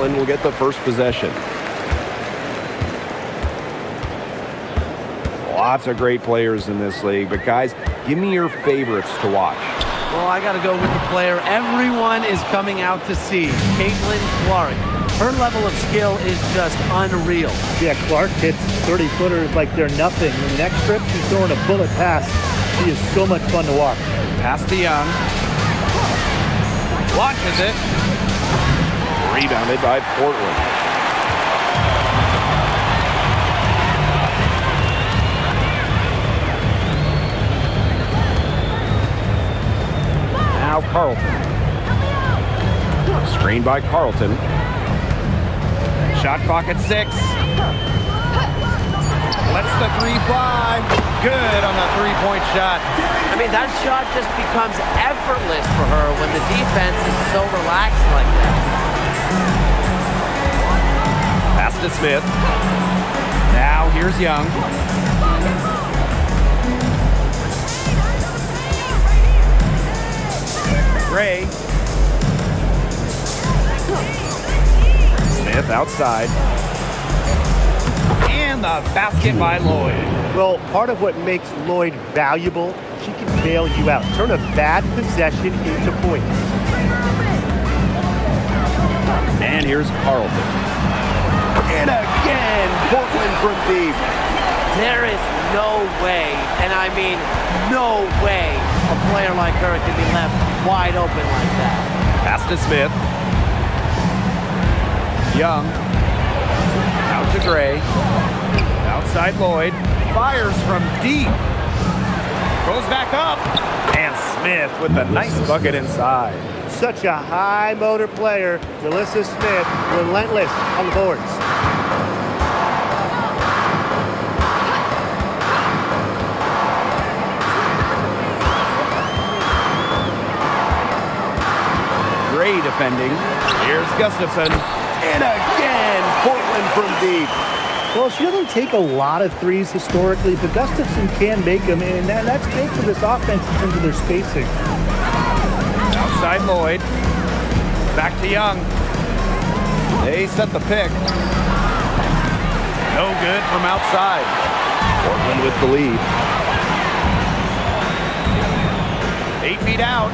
Portland will get the first possession. Lots of great players in this league, but guys, give me your favorites to watch. Well, I got to go with the player everyone is coming out to see, Caitlin Clark. Her level of skill is just unreal. Yeah, Clark hits 30-footers like they're nothing. In the next trip, she's throwing a bullet pass. She is so much fun to watch. Pass to Young. Launches it. Rebounded by Portland. Now Carlton. Screen by Carlton. Shot clock at 6. Lets the three fly. Good on the three-point shot. I mean, that shot just becomes effortless for her when the defense is so relaxed like that. Pass to Smith. Now here's Young. Gray. Smith outside. And the basket by Lloyd. Well, part of what makes Lloyd valuable, she can bail you out. Turn a bad possession into points. And here's Carlton. And again, Portland from deep. There is no way, and I mean no way, a player like her can be left wide open like that. Pass to Smith. Young. Out to Gray. Outside Lloyd. Fires from deep. Goes back up. And Smith with a nice bucket inside. Such a high motor player, Jalissa Smith, relentless on the boards. Gray defending. Here's Gustafson. And again, Portland from deep. Well, she doesn't take a lot of threes historically, but Gustafson can make them, and that's big for this offense in terms of their spacing. Outside Lloyd. Back to Young. They set the pick. No good from outside. Portland with the lead. 8 feet out.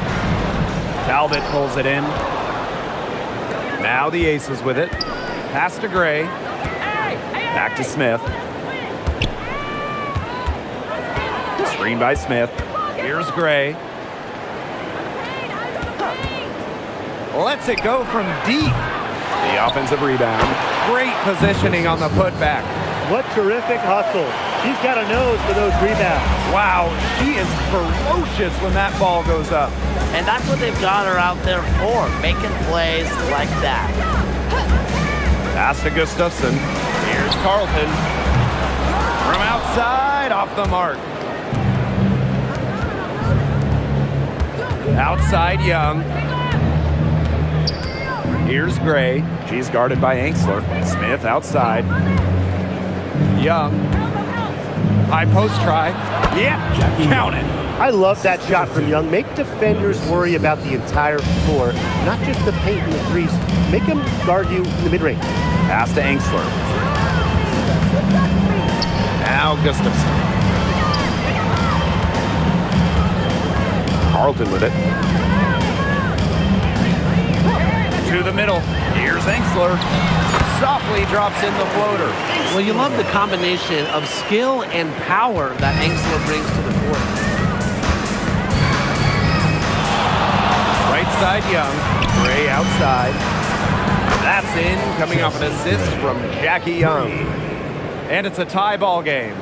Talbot pulls it in. Now the Aces with it. Pass to Gray. Back to Smith. Screen by Smith. Here's Gray. Lets it go from deep. The offensive rebound. Great positioning on the putback. What terrific hustle. She's got a nose for those rebounds. Wow, she is ferocious when that ball goes up. And that's what they've got her out there for, making plays like that. Pass to Gustafson. Here's Carlton. From outside, off the mark. Outside Young. Here's Gray. She's guarded by Angsler. Smith outside. Young. High post try. Yeah, count it. I love that shot from Young. Make defenders worry about the entire floor, not just the paint and the threes. Make them guard you in the mid-range. Pass to Angsler. Now Gustafson. Carlton with it. To the middle. Here's Angsler. Softly drops in the floater. Well, you love the combination of skill and power that Angsler brings to the court. Right side Young. Gray outside. That's in, coming off an assist from Jackie Young. And it's a tie ball game.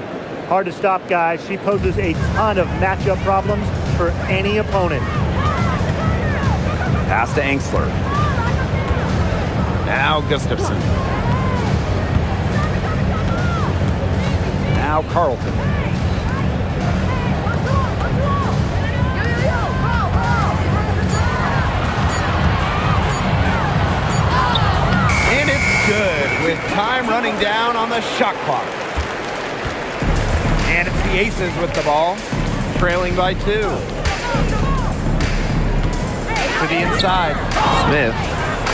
Hard to stop, guys. She poses a ton of matchup problems for any opponent. Pass to Angsler. Now Gustafson. Now Carlton. And it's good with time running down on the shot clock. And it's the Aces with the ball, trailing by 2. To the inside. Smith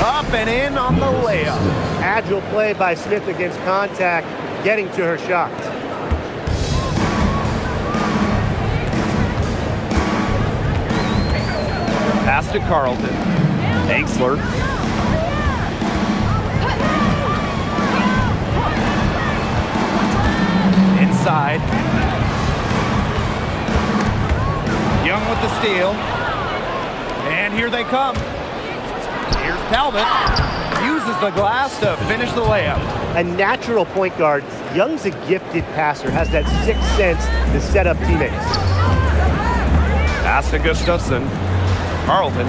Up and in on the layup. Agile play by Smith against contact, getting to her shot. Pass to Carlton. Angsler. Inside. Young with the steal. And here they come. Here's Talbot. Uses the glass to finish the layup. A natural point guard, Young's a gifted passer, has that sixth sense to set up teammates. Pass to Gustafson. Carlton.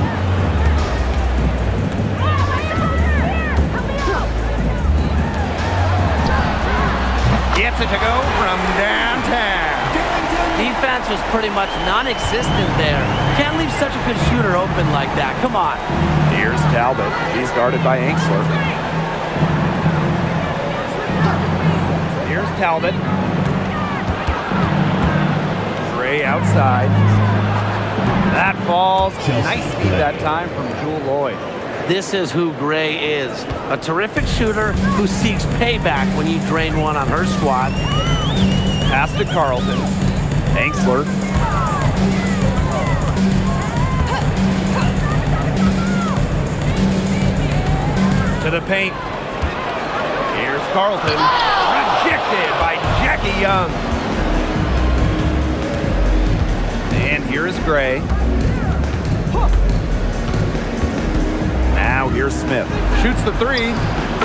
Gets it to go from downtown. Defense was pretty much non-existent there. Can't leave such a good shooter open like that. Come on. Here's Talbot. He's guarded by Angsler. Here's Talbot. Gray outside. That falls. Nice feed that time from Jewel Lloyd. This is who Gray is. A terrific shooter who seeks payback when you drain one on her squad. Pass to Carlton. Angsler. To the paint. Here's Carlton. Rejected by Jackie Young. And here is Gray. Now here's Smith. Shoots the three.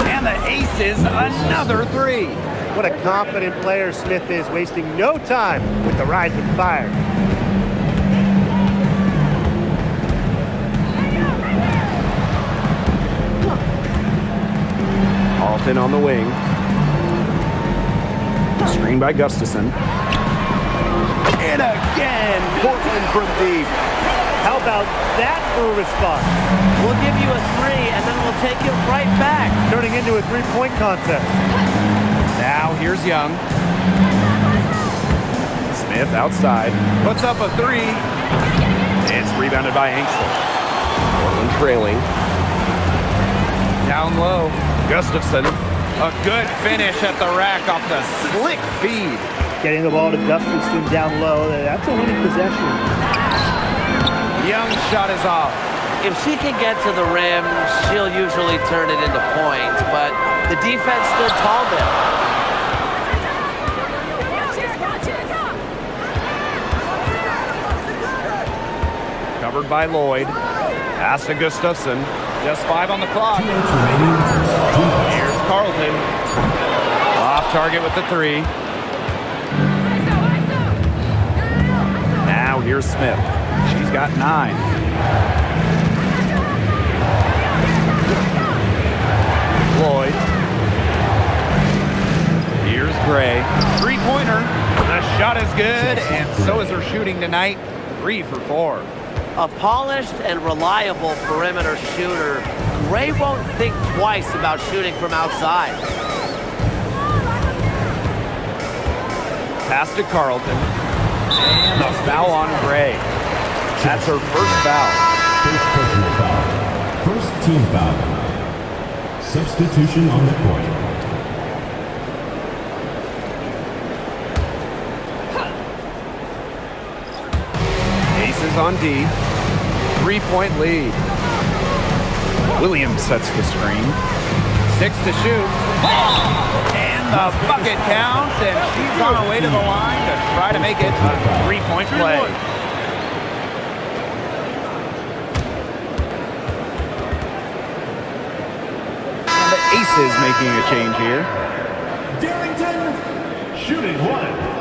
And the ace is another three. What a confident player Smith is, wasting no time with the rising fire. Carlton on the wing. Screen by Gustafson. And again, Portland from deep. How about that for a response? We'll give you a three, and then we'll take it right back. Turning into a three-point contest. Now here's Young. Smith outside. Puts up a three. It's rebounded by Angsler. Portland trailing. Down low. Gustafson. A good finish at the rack off the slick feed. Getting the ball to Gustafson down low. That's a winning possession. Young's shot is off. If she can get to the rim, she'll usually turn it into points, but the defense stood tall there. Covered by Lloyd. Pass to Gustafson. Just 5 on the clock. Here's Carlton. Off target with the three. Now here's Smith. She's got 9. Lloyd. Here's Gray. Three-pointer. The shot is good, and so is her shooting tonight. 3 for 4. A polished and reliable perimeter shooter. Gray won't think twice about shooting from outside. Pass to Carlton. And a foul on Gray. That's her first foul. First personal foul. First team foul. Substitution on the court. Aces on D. 3-point lead. Williams sets the screen. 6 to shoot. And the bucket counts, and she's on her way to the line to try to make it a 3-point play. And the Aces making a change here. Darrington, shooting 1.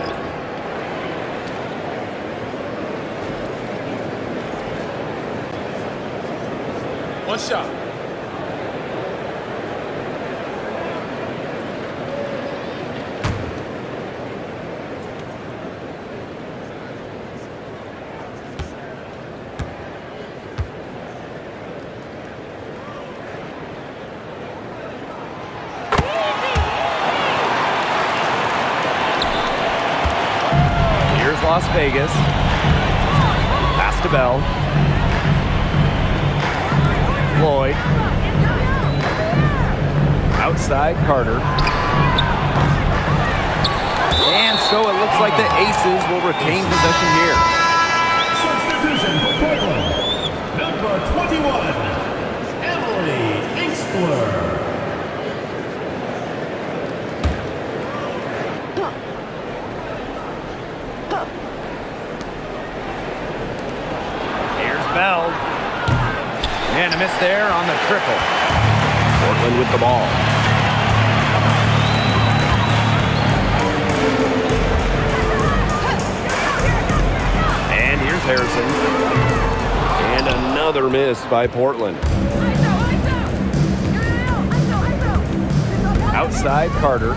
One shot. Here's Las Vegas. Pass to Bell. Lloyd. Outside Carter. And so it looks like the Aces will retain possession here. Substitution for Portland. Number 21, Emily Inkspler. Here's Bell. And a miss there on the triple. Portland with the ball. And here's Harrison. And another miss by Portland. Outside Carter.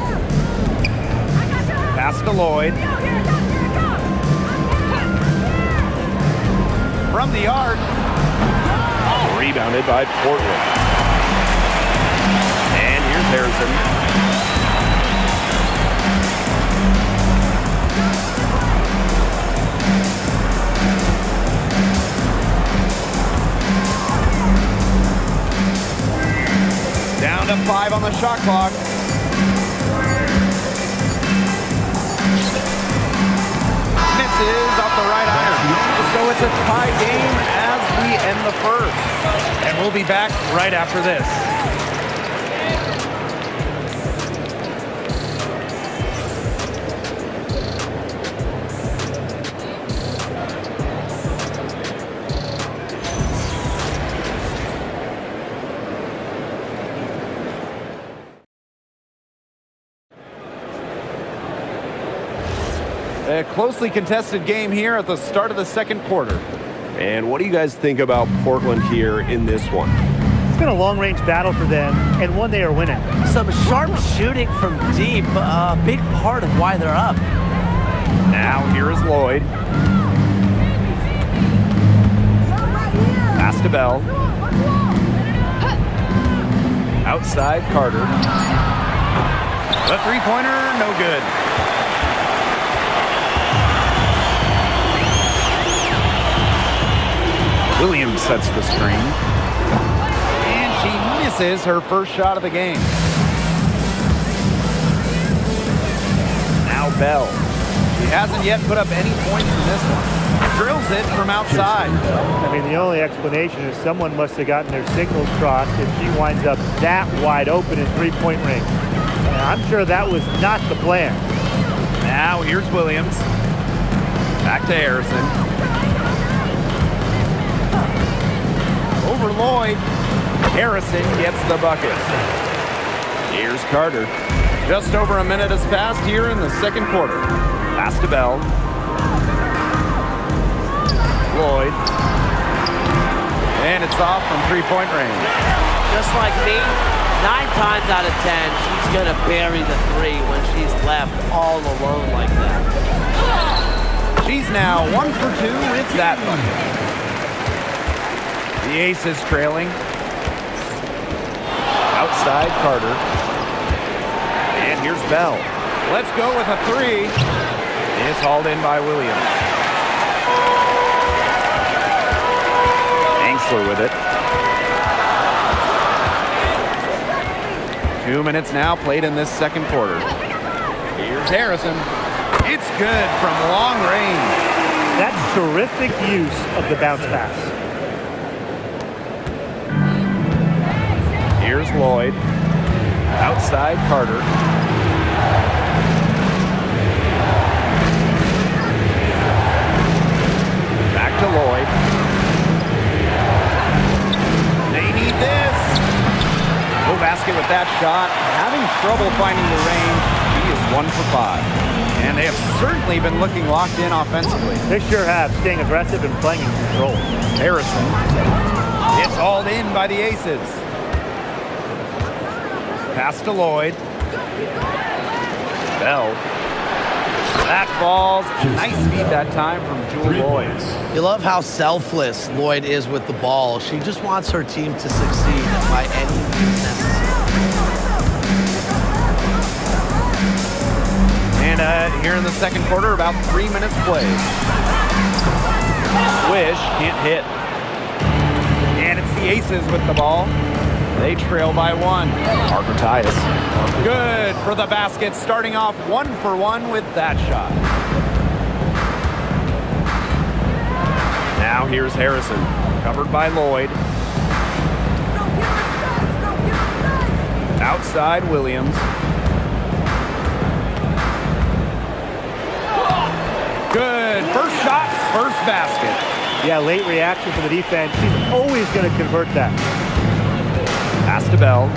Pass to Lloyd. From the arc. Rebounded by Portland. And here's Harrison. Down to 5 on the shot clock. Misses off the right iron. So it's a tie game as we end the first. And we'll be back right after this. A closely contested game here at the start of the second quarter. And what do you guys think about Portland here in this one? It's been a long-range battle for them, and one they are winning. Some sharp shooting from deep, a big part of why they're up. Now here is Lloyd. Pass to Bell. Outside Carter. The three-pointer, no good. Williams sets the screen. And she misses her first shot of the game. Now Bell. She hasn't yet put up any points in this one. Drills it from outside. I mean, the only explanation is someone must have gotten their signals crossed if she winds up that wide open in three-point range. And I'm sure that was not the plan. Now here's Williams. Back to Harrison. Over Lloyd. Harrison gets the bucket. Here's Carter. Just over a minute has passed here in the second quarter. Pass to Bell. Lloyd. And it's off from three-point range. Just like me, 9 times out of 10, she's going to bury the 3 when she's left all alone like that. She's now 1 for 2 with that bucket. The Aces trailing. Outside Carter. And here's Bell. Let's go with a 3. It's hauled in by Williams. Inkspler with it. 2 minutes now played in this second quarter. Here's Harrison. It's good from long range. That's terrific use of the bounce pass. Here's Lloyd. Outside Carter. Back to Lloyd. They need this. No basket with that shot. Having trouble finding the range. He is 1 for 5. And they have certainly been looking locked in offensively. They sure have, staying aggressive and playing in control. Harrison. It's hauled in by the Aces. Pass to Lloyd. Bell. That falls. Nice feed that time from Jewel Lloyd. You love how selfless Lloyd is with the ball. She just wants her team to succeed by any means necessary. And here in the second quarter, about 3 minutes played. Swish, can't hit. And it's the Aces with the ball. They trail by 1. Parker Tyus. Good for the basket, starting off 1 for 1 with that shot. Now here's Harrison, covered by Lloyd. Outside Williams. Good, first shot, first basket. Yeah, late reaction from the defense. She's always going to convert that. Pass to Bell.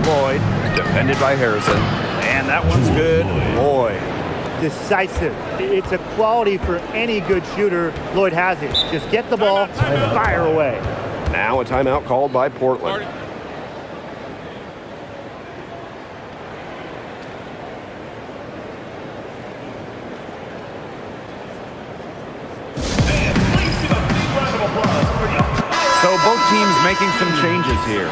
Lloyd, defended by Harrison. And that one's good. Lloyd. Decisive. It's a quality for any good shooter. Lloyd has it. Just get the ball and fire away. Now a timeout called by Portland. So both teams making some changes here.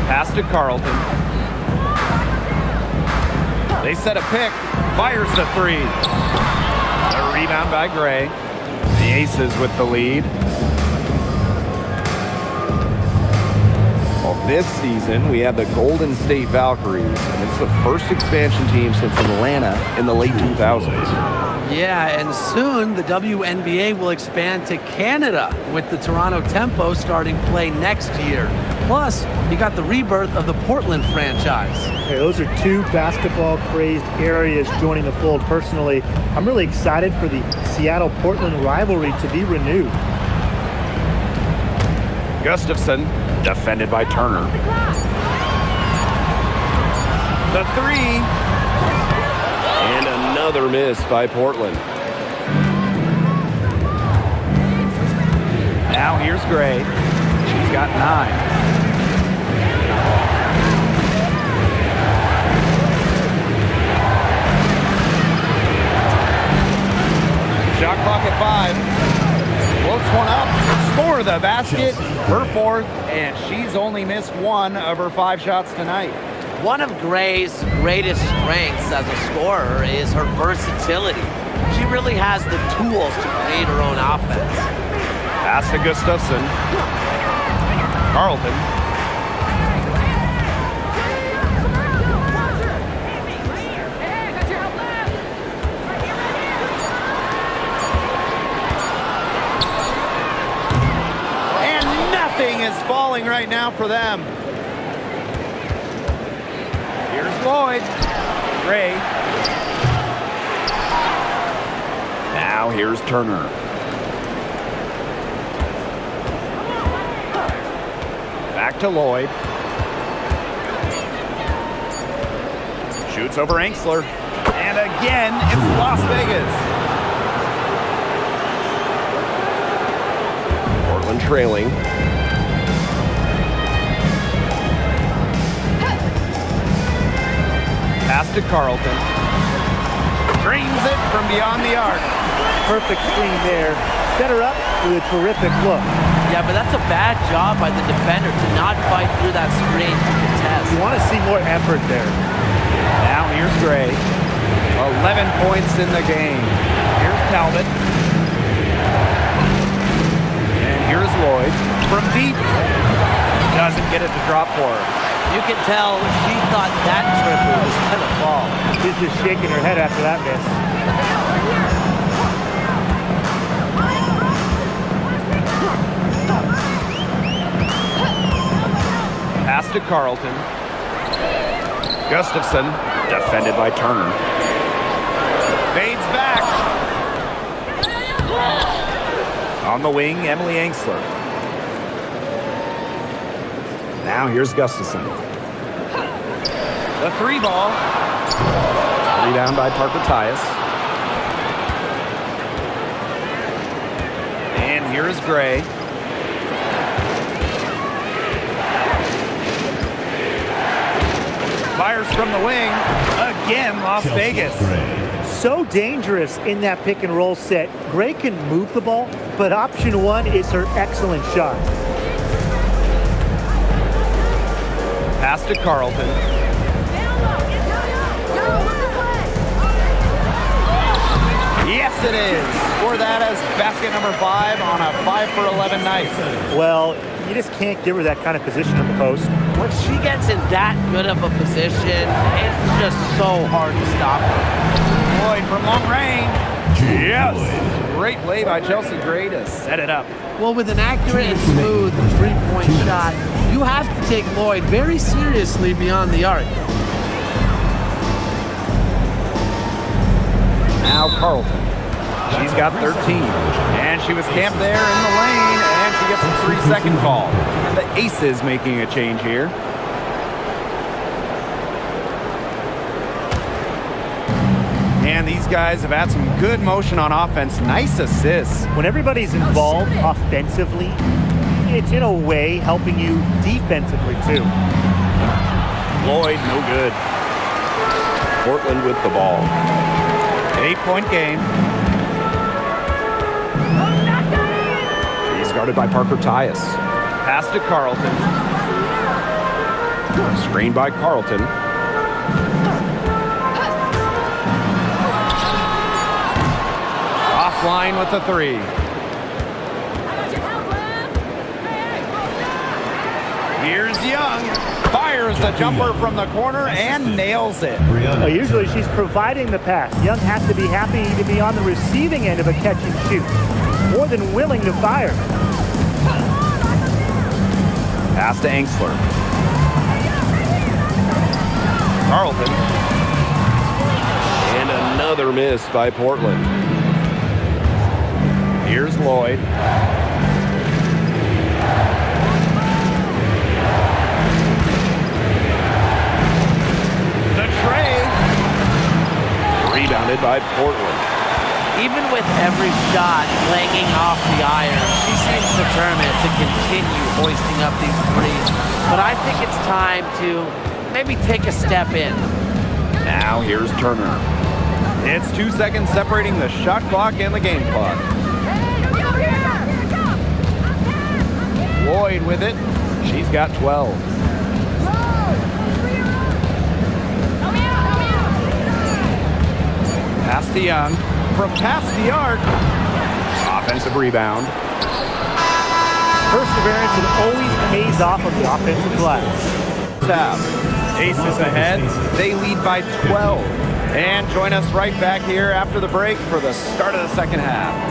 Pass to Carlton. They set a pick. Fires the 3. A rebound by Gray. The Aces with the lead. Well, this season, we have the Golden State Valkyries, and it's the first expansion team since Atlanta in the late 2000s. Yeah, and soon the WNBA will expand to Canada with the Toronto Tempo starting play next year. Plus, you got the rebirth of the Portland franchise. Okay, those are 2 basketball-crazed areas joining the fold. Personally, I'm really excited for the Seattle-Portland rivalry to be renewed. Gustafson, defended by Turner. The 3. And another miss by Portland. Now here's Gray. She's got 9. Shot clock at 5. Floats one up. Score the basket. Her 4th, and she's only missed 1 of her 5 shots tonight. One of Gray's greatest strengths as a scorer is her versatility. She really has the tools to create her own offense. Pass to Gustafson. Carlton. Is falling right now for them. Here's Lloyd. Gray. Now here's Turner. Back to Lloyd. Shoots over Angsler. And again, it's Las Vegas. Portland trailing. Pass to Carlton. Dreams it from beyond the arc. Perfect screen there. Set her up with a terrific look. Yeah, but that's a bad job by the defender to not fight through that screen to contest. You want to see more effort there. Now here's Gray. 11 points in the game. Here's Talbot. And here's Lloyd. From deep. Doesn't get it to drop for her. You can tell she thought that triple was going to fall. She's just shaking her head after that miss. Pass to Carlton. Gustafson, defended by Turner. Fades back. On the wing, Emily Angsler. Now here's Gustafson. The 3 ball. Rebound by Parker Tyus. And here is Gray. Fires from the wing. Again, Las Vegas. So dangerous in that pick and roll set. Gray can move the ball, but option 1 is her excellent shot. Pass to Carlton. Yes, it is. Score that as basket number 5 on a 5 for 11 night. Well, you just can't give her that kind of position at the post. When she gets in that good of a position, it's just so hard to stop her. Lloyd from long range. Yes. Great play by Chelsea Gray to set it up. Well, with an accurate and smooth three-point shot, you have to take Lloyd very seriously beyond the arc. Now Carlton. She's got 13. And she was camped there in the lane, and she gets a 3-second call. And the Aces making a change here. And these guys have had some good motion on offense. Nice assists. When everybody's involved offensively, it's in a way helping you defensively too. Lloyd, no good. Portland with the ball. 8-point game. He's guarded by Parker Tyus. Pass to Carlton. Screened by Carlton. Offline with the 3. Here's Young. Fires the jumper from the corner and nails it. Well, usually she's providing the pass. Young has to be happy to be on the receiving end of a catch and shoot. More than willing to fire. Pass to Angsler. Carlton. And another miss by Portland. Here's Lloyd. The tray. Rebounded by Portland. Even with every shot clanging off the iron, she seems determined to continue hoisting up these threes. But I think it's time to maybe take a step in. Now here's Turner. It's 2 seconds separating the shot clock and the game clock. Lloyd with it. She's got 12. Pass to Young. From past the arc. Offensive rebound. Perseverance, it always pays off on the offensive glass. Tap. Aces ahead. They lead by 12. And join us right back here after the break for the start of the second half.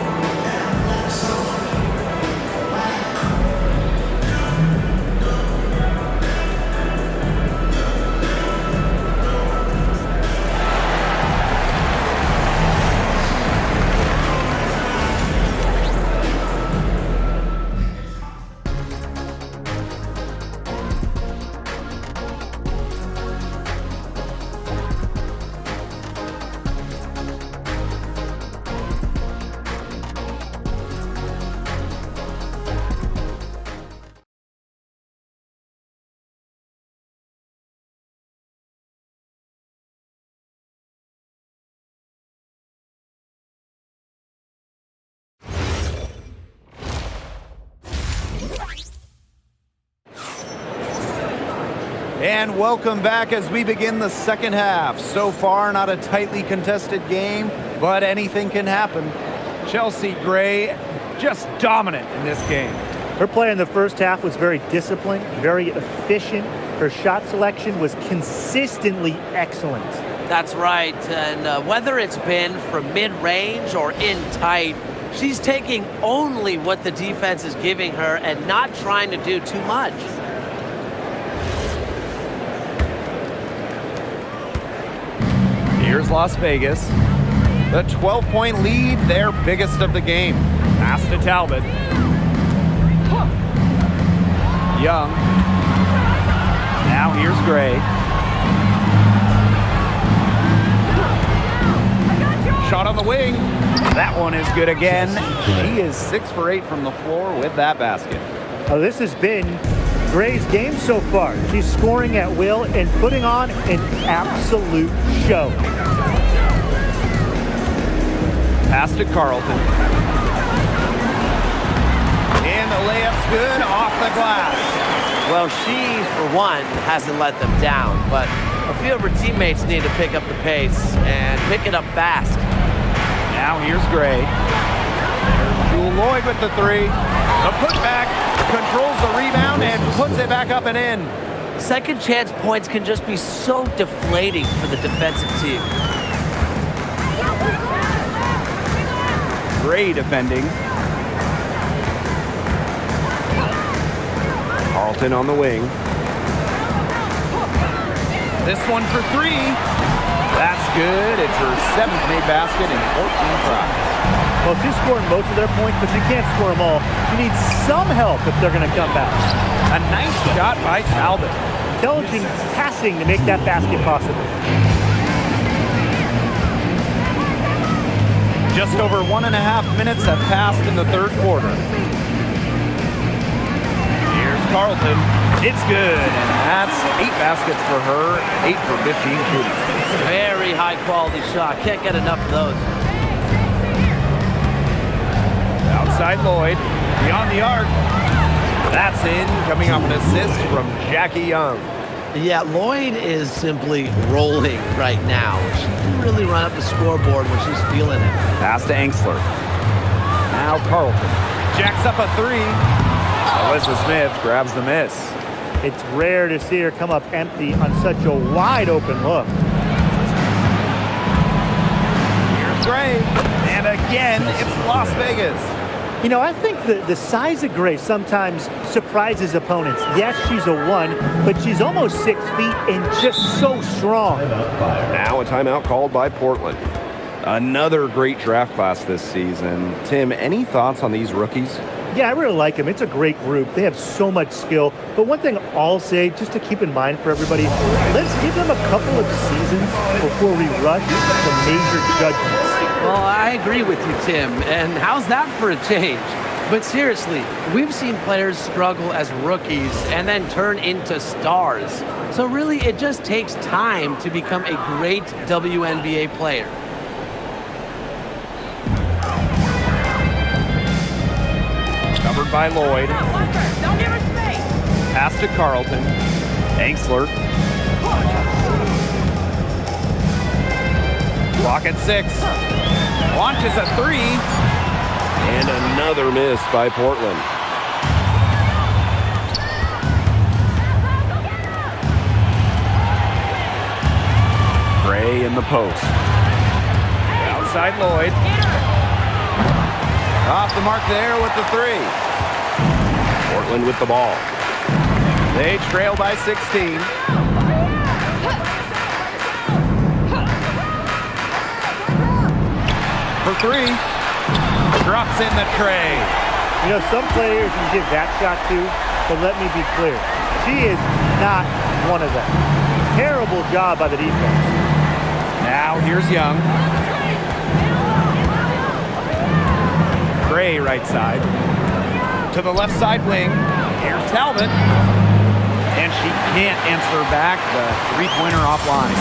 And welcome back as we begin the second half. So far, not a tightly contested game, but anything can happen. Chelsea Gray just dominant in this game. Her play in the first half was very disciplined, very efficient. Her shot selection was consistently excellent. That's right, and whether it's been from mid-range or in tight, she's taking only what the defense is giving her and not trying to do too much. Here's Las Vegas. The 12-point lead, their biggest of the game. Pass to Talbot. Young. Now here's Gray. Shot on the wing. That one is good again. She is 6 for 8 from the floor with that basket. This has been Gray's game so far. She's scoring at will and putting on an absolute show. Pass to Carlton. And the layup's good off the glass. Well, she, for one, hasn't let them down, but a few of her teammates need to pick up the pace and pick it up fast. Now here's Gray. There's Jewel Lloyd with the three. The putback controls the rebound and puts it back up and in. Second chance points can just be so deflating for the defensive team. Gray defending. Carlton on the wing. This one for three. That's good. It's her 7th made basket in 14 tries. Well, she's scoring most of their points, but she can't score them all. She needs some help if they're going to come back. A nice shot by Talbot. Intelligent passing to make that basket possible. Just over 1.5 minutes have passed in the third quarter. Here's Carlton. It's good, and that's 8 baskets for her, 8 for 15 shooting. Very high quality shot. Can't get enough of those. Outside Lloyd, beyond the arc. That's in, coming off an assist from Jackie Young. Yeah, Lloyd is simply rolling right now. She can really run up the scoreboard when she's feeling it. Pass to Angsler. Now Carlton. Jacks up a three. Alyssa Smith grabs the miss. It's rare to see her come up empty on such a wide open look. Here's Gray. And again, it's Las Vegas. You know, I think the size of Gray sometimes surprises opponents. Yes, she's a 1, but she's almost 6 feet and just so strong. Now a timeout called by Portland. Another great draft class this season. Tim, any thoughts on these rookies? Yeah, I really like them. It's a great group. They have so much skill. But one thing I'll say, just to keep in mind for everybody, let's give them a couple of seasons before we rush to major judgments. Well, I agree with you, Tim. And how's that for a change? But seriously, we've seen players struggle as rookies and then turn into stars. So really, it just takes time to become a great WNBA player. Covered by Lloyd. Don't give her space. Pass to Carlton. Angsler. Clock at 6. Launches a three. And another miss by Portland. Gray in the post. Outside Lloyd. Off the mark there with the three. Portland with the ball. They trail by 16. For three. Drops in the tray. You know, some players you give that shot to, but let me be clear. She is not one of them. Terrible job by the defense. Now here's Young. Gray right side. To the left side wing. Here's Talbot. And she can't answer back. The three-pointer offline.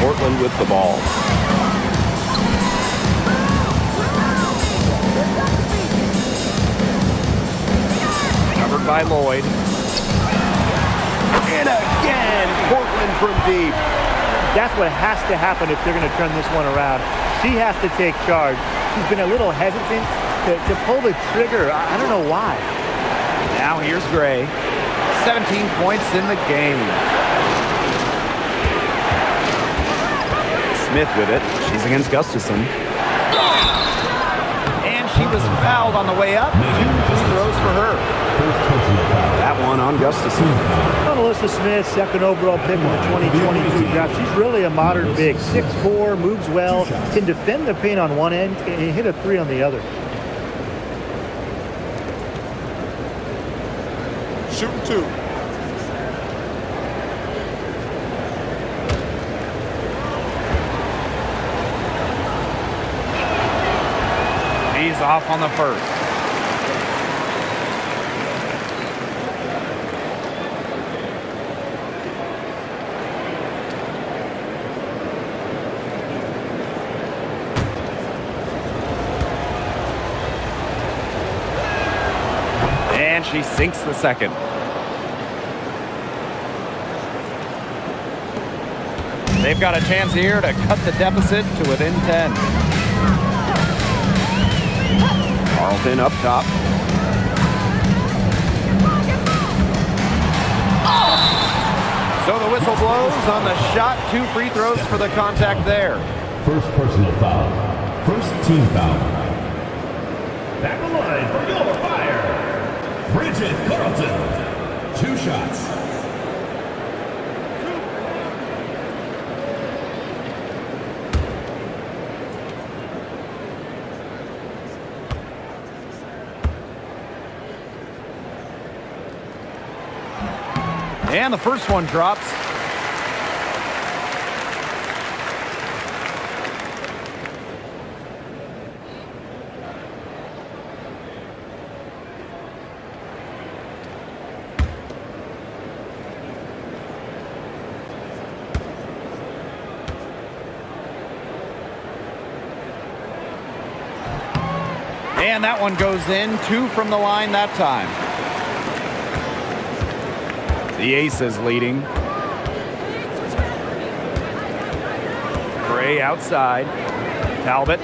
Portland with the ball. Covered by Lloyd. And again, Portland from deep. That's what has to happen if they're going to turn this one around. She has to take charge. She's been a little hesitant to pull the trigger. I don't know why. Now here's Gray. 17 points in the game. Smith with it. She's against Gustafson. And she was fouled on the way up. 2 free throws for her. That one on Gustafson. Alyssa Smith, second overall pick in the 2022 draft. She's really a modern big. 6'4", moves well, can defend the paint on one end and hit a three on the other. Shooting 2. He's off on the first. And she sinks the second. They've got a chance here to cut the deficit to within 10. Carlton up top. So the whistle blows on the shot. 2 free throws for the contact there. First personal foul. First team foul. Back the line for your fire. Bridget Carlton. 2 shots. And the first one drops. And that one goes in. 2 from the line that time. The Aces leading. Gray outside. Talbot.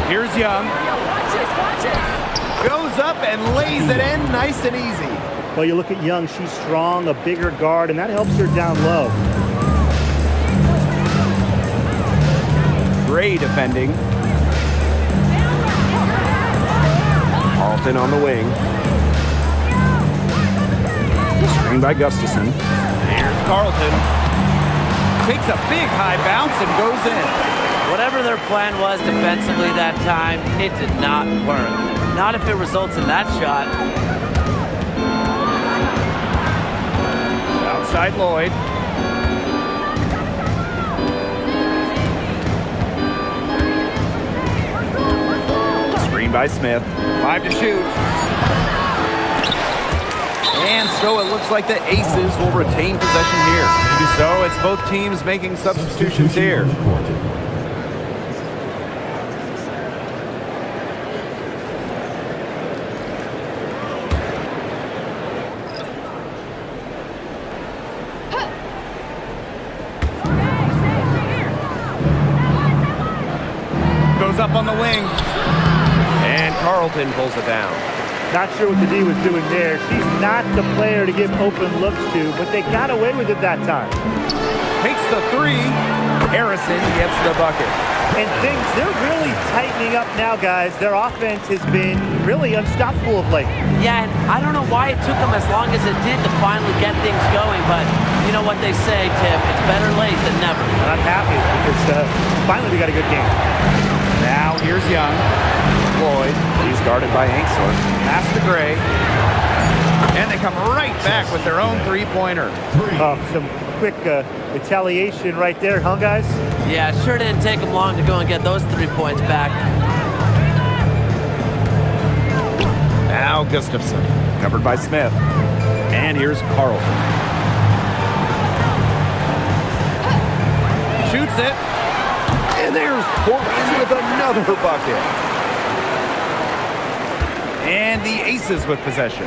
Here's Young. Goes up and lays it in nice and easy. Well, you look at Young, she's strong, a bigger guard, and that helps her down low. Gray defending. Carlton on the wing. Screen by Gustafson. Here's Carlton. Takes a big high bounce and goes in. Whatever their plan was defensively that time, it did not work. Not if it results in that shot. Outside Lloyd. Screen by Smith. 5 to shoot. And so it looks like the Aces will retain possession here. So it's both teams making substitutions here. Goes up on the wing. And Carlton pulls it down. Not sure what the D was doing there. She's not the player to give open looks to, but they got away with it that time. Takes the 3. Harrison gets the bucket. And they're really tightening up now, guys. Their offense has been really unstoppable of late. Yeah, and I don't know why it took them as long as it did to finally get things going, but you know what they say, Tim, it's better late than never. And I'm happy because finally we got a good game. Now here's Young. Lloyd. He's guarded by Angsler. Pass to Gray. And they come right back with their own 3-pointer. Oh, some quick retaliation right there, huh, guys? Yeah, it sure didn't take them long to go and get those 3 points back. Now Gustafson. Covered by Smith. And here's Carlton. Shoots it. And there's Portland with another bucket. And the Aces with possession.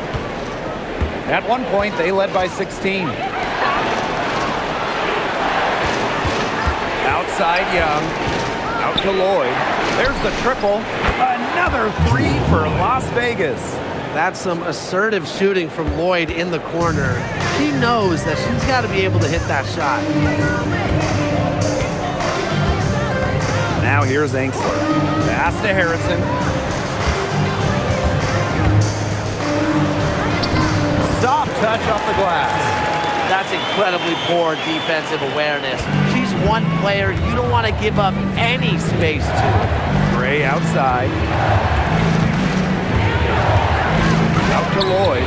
At one point, they led by 16. Outside Young. Out to Lloyd. There's the triple. Another 3 for Las Vegas. That's some assertive shooting from Lloyd in the corner. She knows that she's got to be able to hit that shot. Now here's Angsler. Pass to Harrison. Soft touch off the glass. That's incredibly poor defensive awareness. She's one player you don't want to give up any space to. Gray outside. Out to Lloyd.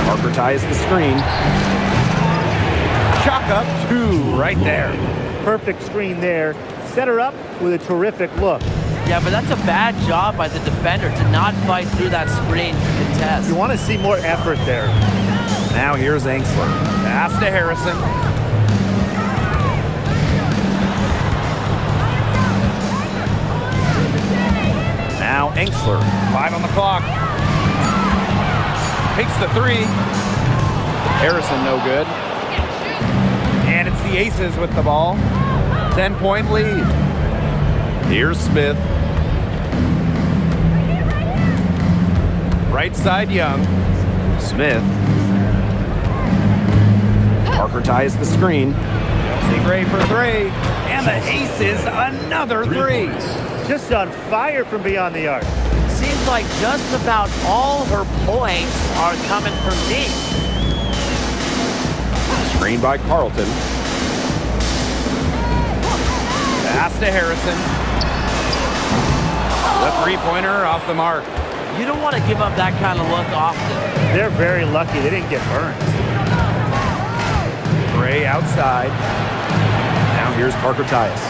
Parker ties the screen. Chalk up 2 right there. Perfect screen there. Set her up with a terrific look. Yeah, but that's a bad job by the defender to not fight through that screen to contest. You want to see more effort there. Now here's Angsler. Pass to Harrison. Now Angsler. 5 on the clock. Takes the three. Harrison no good. And it's the Aces with the ball. 10-point lead. Here's Smith. Right side Young. Smith. Parker ties the screen. Chelsea Gray for three. And the Aces another three. Just on fire from beyond the arc. Seems like just about all her points are coming from deep. Screen by Carlton. Pass to Harrison. The three-pointer off the mark. You don't want to give up that kind of look often. They're very lucky they didn't get burned. Gray outside. Now here's Parker Tyus.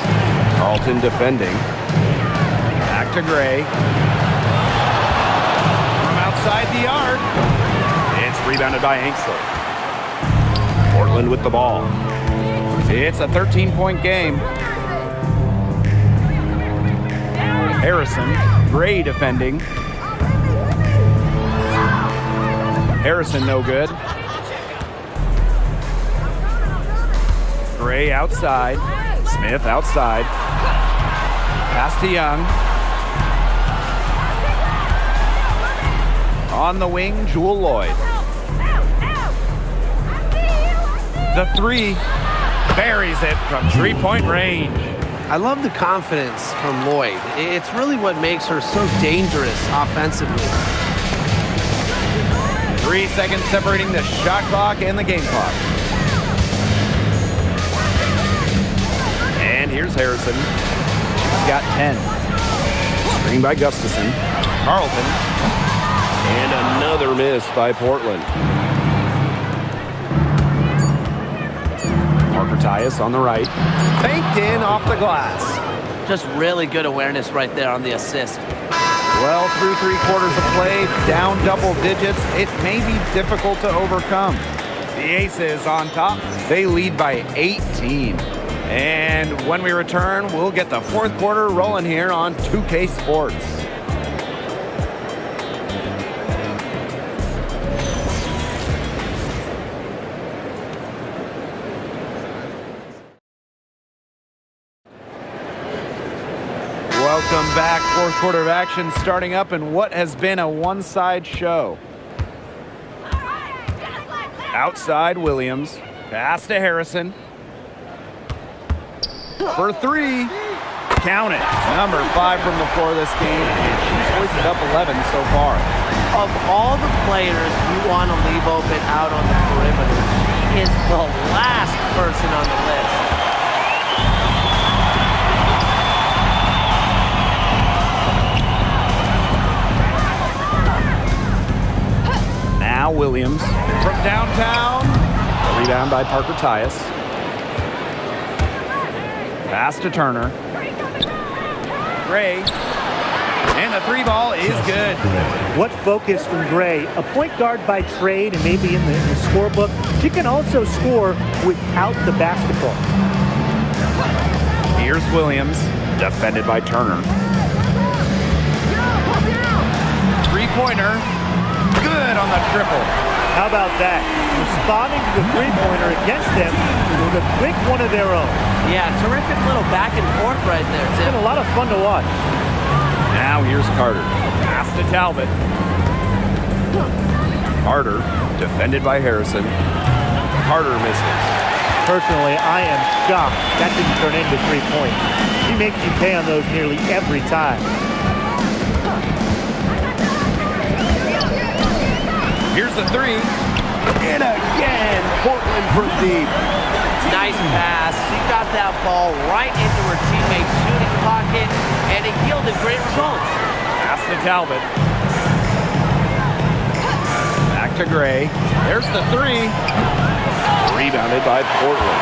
Carlton defending. Back to Gray. From outside the arc. It's rebounded by Ainsley. Portland with the ball. It's a 13-point game. Harrison. Gray defending. Harrison no good. Gray outside. Smith outside. Pass to Young. On the wing, Jewel Lloyd. The three buries it from three-point range. I love the confidence from Lloyd. It's really what makes her so dangerous offensively. 3 seconds separating the shot clock and the game clock. And here's Harrison. She's got 10. Screen by Gustafson. Carlton. And another miss by Portland. Parker Tyus on the right. Banked in off the glass. Just really good awareness right there on the assist. Well, through 3 quarters of play, down double digits, it may be difficult to overcome. The Aces on top. They lead by 18. And when we return, we'll get the fourth quarter rolling here on 2K Sports. Welcome back. Fourth quarter of action starting up in what has been a one-side show. Outside Williams. Pass to Harrison. For three. Count it. Number 5 from the floor this game, and she's hoisted up 11 so far. Of all the players you want to leave open out on the perimeter, she is the last person on the list. Now Williams from downtown. A rebound by Parker Tyus. Pass to Turner. Gray. And the 3 ball is good. What focus from Gray. A point guard by trade and maybe in the scorebook. She can also score without the basketball. Here's Williams. Defended by Turner. 3-pointer. Good on the triple. How about that? Responding to the three-pointer against them with a quick one of their own. Yeah, terrific little back and forth right there, It's Tim. been a lot of fun to watch. Now here's Carter. Pass to Talbot. Carter, defended by Harrison. Carter misses. Personally, I am shocked that didn't turn into 3 points. She makes you pay on those nearly every time. Here's the 3. And again, Portland from deep. Nice pass. She got that ball right into her teammate's shooting pocket, and it yielded great results. Pass to Talbot. Back to Gray. There's the 3. Rebounded by Portland.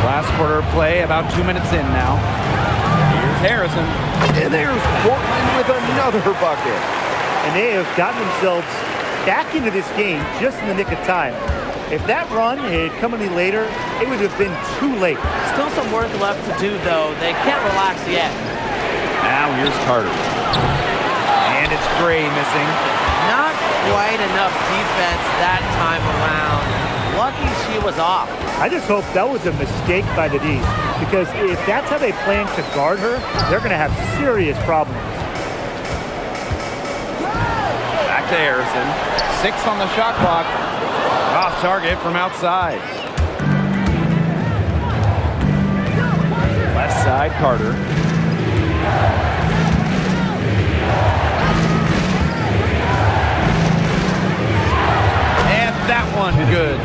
Last quarter of play, about 2 minutes in now. Here's Harrison. And there's Portland with another bucket. And they have gotten themselves back into this game just in the nick of time. If that run had come any later, it would have been too late. Still some work left to do, though. They can't relax yet. Now here's Carter. And it's Gray missing. Not quite enough defense that time around. Lucky she was off. I just hope that was a mistake by the D, because if that's how they plan to guard her, they're going to have serious problems. Back to Harrison. 6 on the shot clock. Off target from outside. Left side, Carter. And that one good.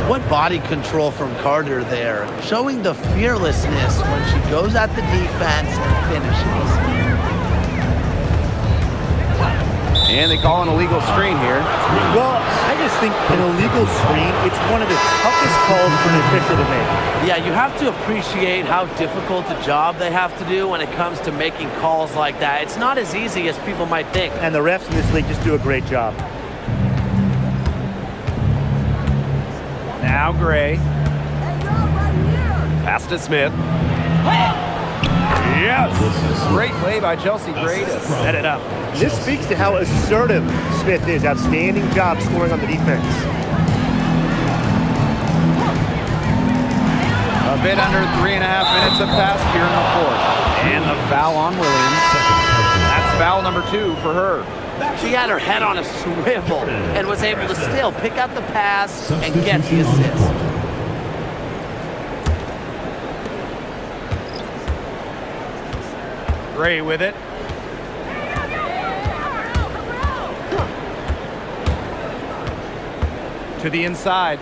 What body control from Carter there, showing the fearlessness when she goes at the defense and finishes. And they call an illegal screen here. Well, I just think an illegal screen, it's one of the toughest calls for an official to make. Yeah, you have to appreciate how difficult a job they have to do when it comes to making calls like that. It's not as easy as people might think. And the refs in this league just do a great job. Now Gray. Pass to Smith. Yes! Great play by Chelsea Gray to set it up. This speaks to how assertive Smith is. Outstanding job scoring on the defense. A bit under 3.5 minutes have passed here in the fourth. And the foul on Williams. That's foul number 2 for her. She had her head on a swivel and was able to still pick out the pass and get the assist. Gray with it. To the inside.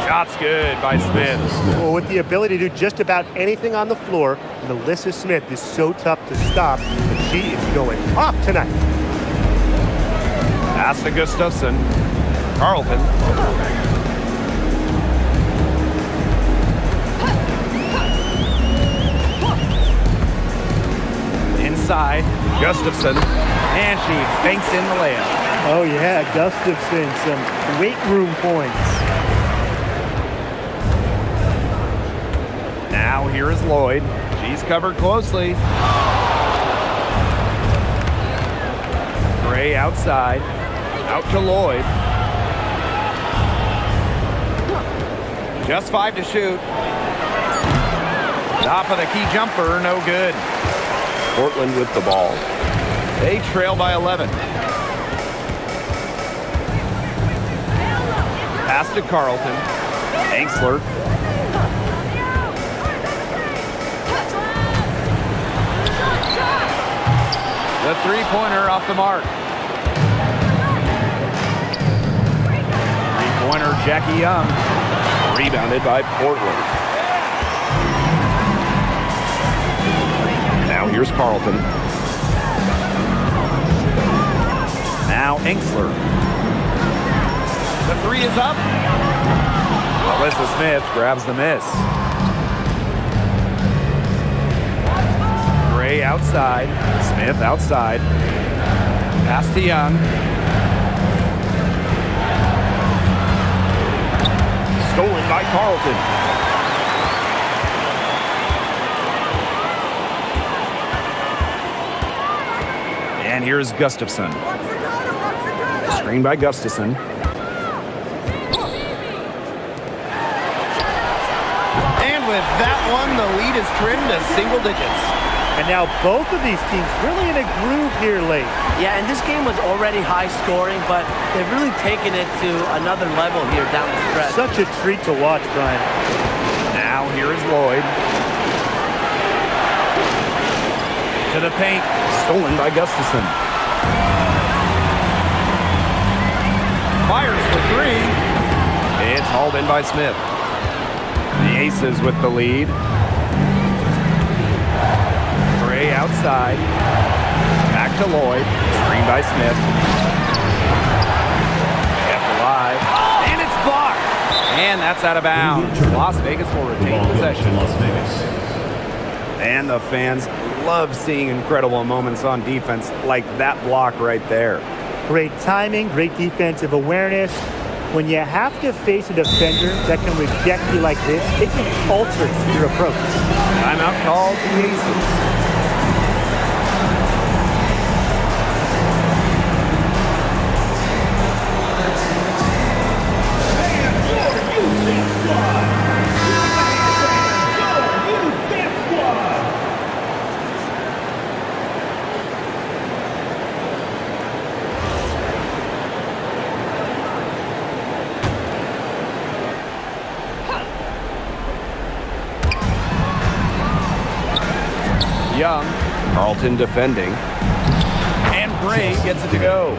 Shot's good by Smith. Well, with the ability to do just about anything on the floor, Melissa Smith is so tough to stop, and she is going off tonight. Pass to Gustafson. Carlton. Inside. Gustafson. And she banks in the layup. Oh yeah, Gustafson, some weight room points. Now here is Lloyd. She's covered closely. Gray outside. Out to Lloyd. Just 5 to shoot. Top of the key jumper, no good. Portland with the ball. They trail by 11. Pass to Carlton. Angsler. The three-pointer off the mark. Three-pointer, Jackie Young. Rebounded by Portland. Now here's Carlton. Now Angsler. The 3 is up. Melissa Smith grabs the miss. Gray outside. Smith outside. Pass to Young. Stolen by Carlton. And here's Gustafson. Screen by Gustafson. And with that one, the lead is trimmed to single digits. And now both of these teams really in a groove here late. Yeah, and this game was already high scoring, but they've really taken it to another level here down the stretch. Such a treat to watch, Brian. Now here is Lloyd. To the paint. Stolen by Gustafson. Fires for 3. It's hauled in by Smith. The Aces with the lead. Gray outside. Back to Lloyd. Screen by Smith. Kept alive. And it's blocked. And that's out of bounds. Las Vegas will retain possession. Las Vegas. And the fans love seeing incredible moments on defense like that block right there. Great timing, great defensive awareness. When you have to face a defender that can reject you like this, it can alter your approach. Timeout called the Aces. Young. Carlton defending. And Bray gets it to go.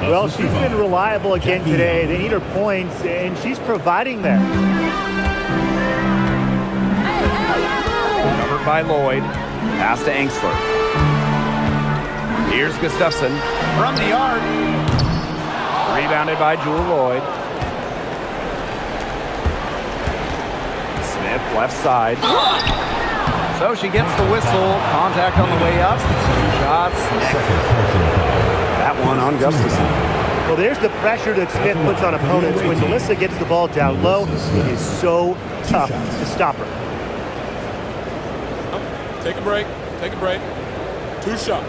Well, she's been reliable again today. They need her points, and she's providing them. Covered by Lloyd. Pass to Angsler. Here's Gustafson from the arc. Rebounded by Jewel Lloyd. Smith left side. So she gets the whistle. Contact on the way up. Shots. That one on Gustafson. Well, there's the pressure that Smith puts on opponents. When Melissa gets the ball down low, it is so tough to stop her. Take a break. Take a break. 2 shots.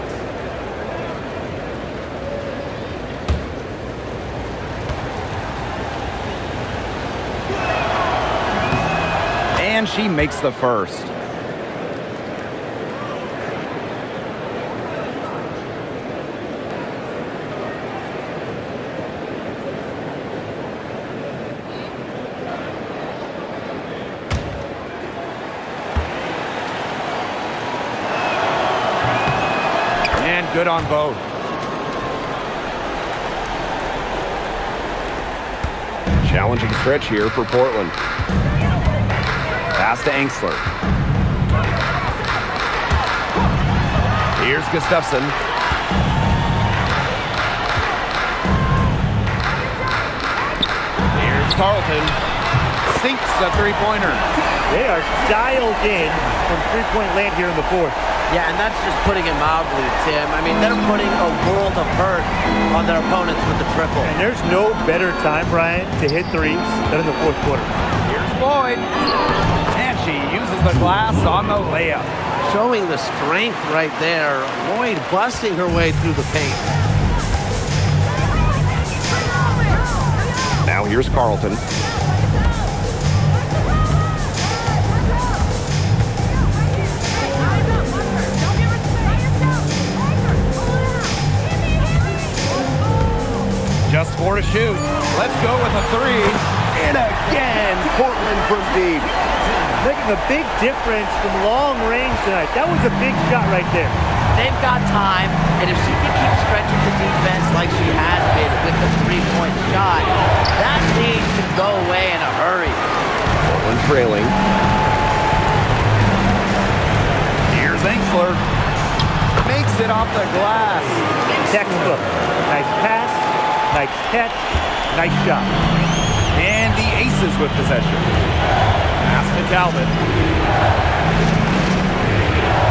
And she makes the first. And good on both. Challenging stretch here for Portland. Pass to Angsler. Here's Gustafson. Here's Carlton. Sinks the three-pointer. They are dialed in from three-point land here in the fourth. Yeah, and that's just putting it mildly, Tim. I mean, they're putting a world of hurt on their opponents with the triple. And there's no better time, Brian, to hit threes than in the fourth quarter. Here's Lloyd. And she uses the glass on the layup. Showing the strength right there. Lloyd busting her way through the paint. Now here's Carlton. Just 4 to shoot. Let's go with a 3. And again, Portland from deep. Making a big difference from long range tonight. That was a big shot right there. They've got time, and if she can keep stretching the defense like she has been with the three-point shot, that lead could go away in a hurry. Portland trailing. Here's Angsler. Makes it off the glass. Textbook. Nice pass, nice catch, nice shot. And the Aces with possession. Pass to Talbot.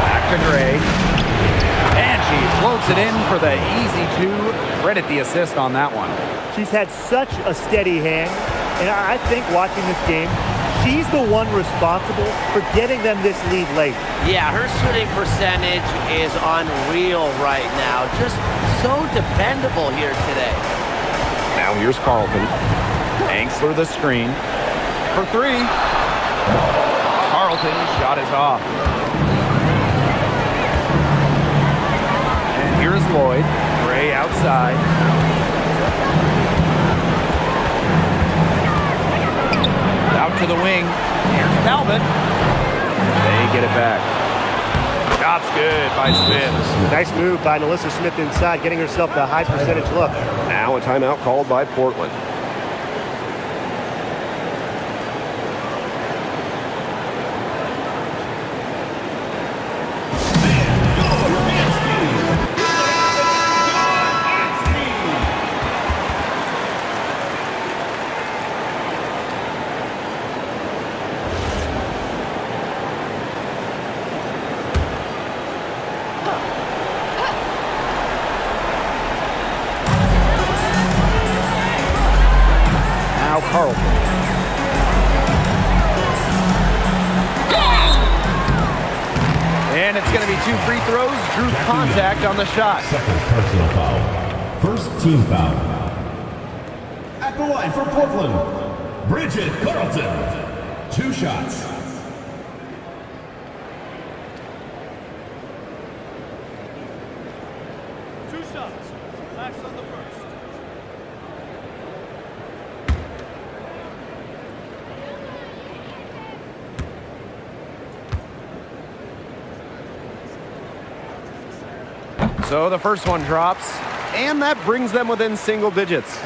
Back to Gray. And she floats it in for the easy 2. Credit the assist on that one. She's had such a steady hand, and I think watching this game, she's the one responsible for getting them this lead late. Yeah, her shooting percentage is unreal right now. Just so dependable here today. Now here's Carlton. Angsler the screen. For 3. Carlton shot is off. And here's Lloyd. Gray outside. Out to the wing. Here's Talbot. They get it back. Shot's good by Smith. Nice move by Melissa Smith inside, getting herself the high percentage look. Now a timeout called by Portland. Carlton. And it's going to be 2 free throws. Drew contact on the shot. Second personal foul. First team foul. At the line for Portland, Bridget Carlton. 2 shots. Max on the first. So the first one drops, and that brings them within single digits.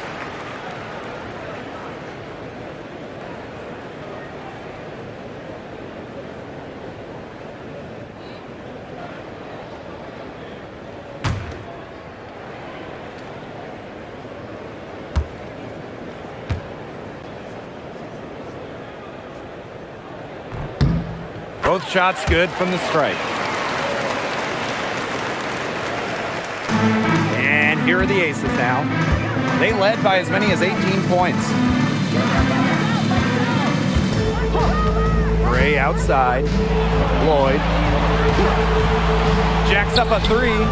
Both shots good from the stripe. And here are the aces now. They led by as many as 18 points. Gray outside. Lloyd. Jacks up a three.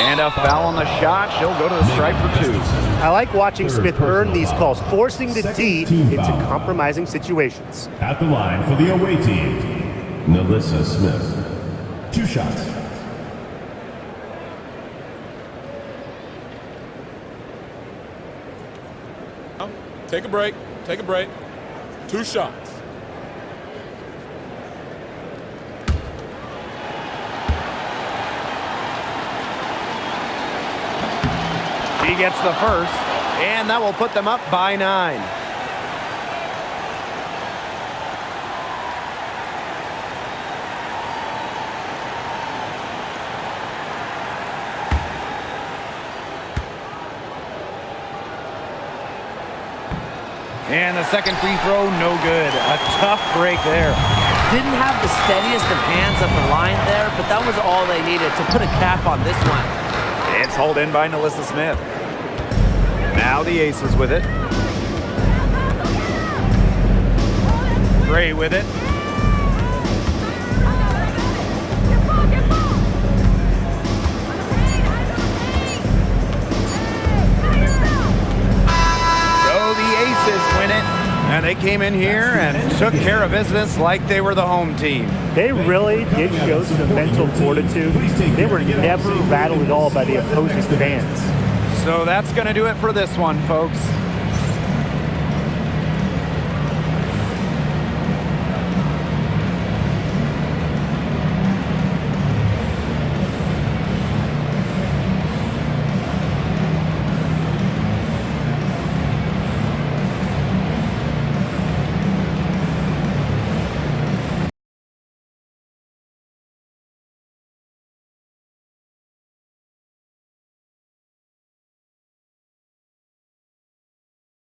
And a foul on the shot. She'll go to the stripe for two. I like watching Smith earn these calls, forcing the D into compromising situations. At the line for the away team, Melissa Smith. 2 shots. Take a break. Take a break. 2 shots. She gets the first, and that will put them up by 9. And the second free throw, no good. A tough break there. Didn't have the steadiest of hands up the line there, but that was all they needed to put a cap on this one. It's hauled in by Melissa Smith. Now the aces with it. Gray with it. So the aces win it. And they came in here and took care of business like they were the home team. They really did show some mental fortitude. They were never rattled at all by the opposing fans. So that's going to do it for this one, folks.